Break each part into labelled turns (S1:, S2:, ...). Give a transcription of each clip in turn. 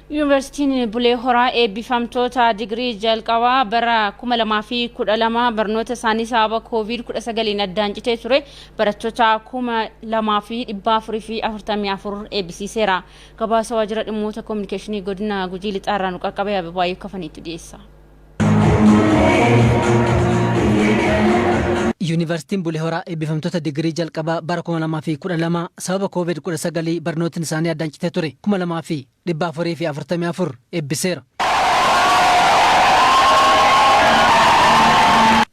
S1: Yuunivarsiitiin Bulee Horaa eebbifamtoota digirii jalqabaa bara 2012 barnoota isaanii sababa COVID-19 addaan citee ture barattoota 2444 eebbisiiseera. Gabaasa waajjira dhimmoota kominikeeshinii godina Gujii Lixaarraa nu qaqqabee Abibaayyuu Kafaniitu dhiyeessa.
S2: Yuunivarsiitiin Bulee Horaa eebbifamtoota digirii jalqabaa bara 2012 sababa COVID-19 barnootni isaanii addaan citee ture 2444 eebbiseera.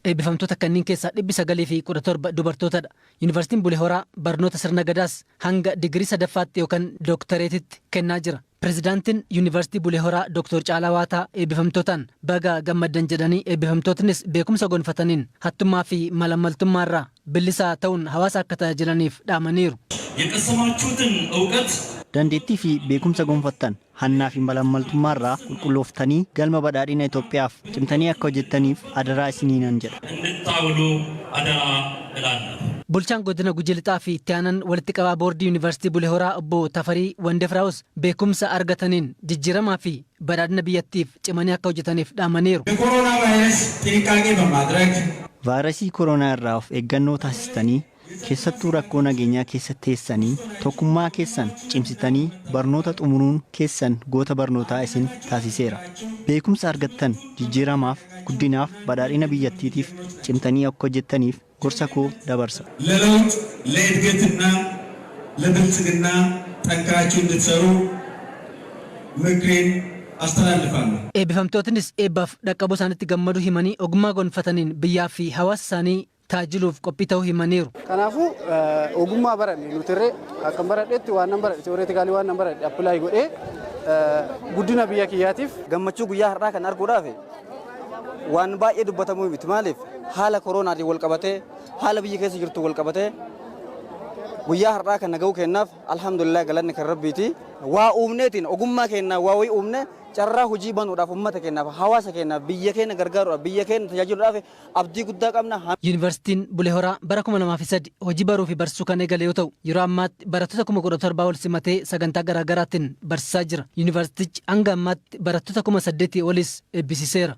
S2: Eebbifamtoota kanneen keessaa 917 dubartootadha. Yuunivarsiitiin Bulee Horaa barnoota sirna gadaas hanga digirii sadaffaatti yookaan dooktareetitti kennaa jira. Pirezidaantiin Yuunivarsiitii Bulee Horaa Dr. Caalaa Waataa eebbifamtootaan baga gammaddan jedhanii eebbifamtootnis beekumsa gonfataniin hattummaa fi malamaltummaarraa bilisaa ta'uun hawaasa akka tajaajilaniif dhaamaniiru.
S3: Dandeettii fi beekumsa gonfattan hannaa fi malamaltummaarraa qulqullooftanii galma badhaadhina Itoophiyaaf cimtanii akka hojjettaniif adaraa isiniinan jedha.
S2: Bulchaan godina Gujii Lixaa fi itti aanaan walitti qabaa boordii Yuunivarsiitii Bulee Horaa obbo Tafarii Wandefiraawus beekumsa argataniin jijjiiramaa fi badhaadhina biyyattiif cimanii akka hojjetaniif dhaamaniiru.
S3: Vaayirasii koronaa irraa of eeggannoo taasistanii keessattuu rakkoo nageenyaa keessa teessanii tokkummaa keessan cimsitanii barnoota xumuruun keessan goota barnootaa isin taasiseera. Beekumsa argattan jijjiiramaaf guddinaaf badhaadhina biyyattiitiif cimtanii akka hojjettaniif gorsa koo dabarsa.
S4: ለለውጥ ለእድገትና ለብልጽግና ጠንክራችሁ እንድትሰሩ ምክሬን አስተላልፋለሁ።
S2: Eebbifamtootnis eebbaaf dhaqqabuu isaaniitti gammaduu himanii ogummaa gonfataniin biyyaa fi hawaasa isaanii taajiluuf qophii ta'uu himaniiru.
S5: Kanaafuu ogummaa baranne nutirree akka baradhetti waan nan baradhe teoreetikaalii waan nan baradhe appilaayi godhee guddina biyya kiyyaatiif
S6: gammachuu guyyaa har'aa kan arguudhaaf waan baay'ee dubbatamuu miti maaliif haala koronaatiin wal qabatee haala biyya keessa jirtu wal qabatee guyyaa har'aa kan nagahuu kennaaf alhamdulillah galanni kan rabbiiti waa uumneetiin ogummaa kennaa waa wayii uumne carraa hojii banuudhaaf uummata kennaaf hawaasa kennaaf biyya keenya gargaaruudhaaf biyya keenya tajaajiluudhaaf abdii guddaa qabna.
S2: Yuunivarsiitiin Bulee Horaa bara 2003 hojii baruu fi barsiisuu kan eegale yoo ta'u yeroo ammaatti barattoota 17,000 ol simatee sagantaa garaagaraatiin barsiisaa jira. Yuunivarsiitichi hanga ammaatti barattoota 8,000 olis eebbisiiseera.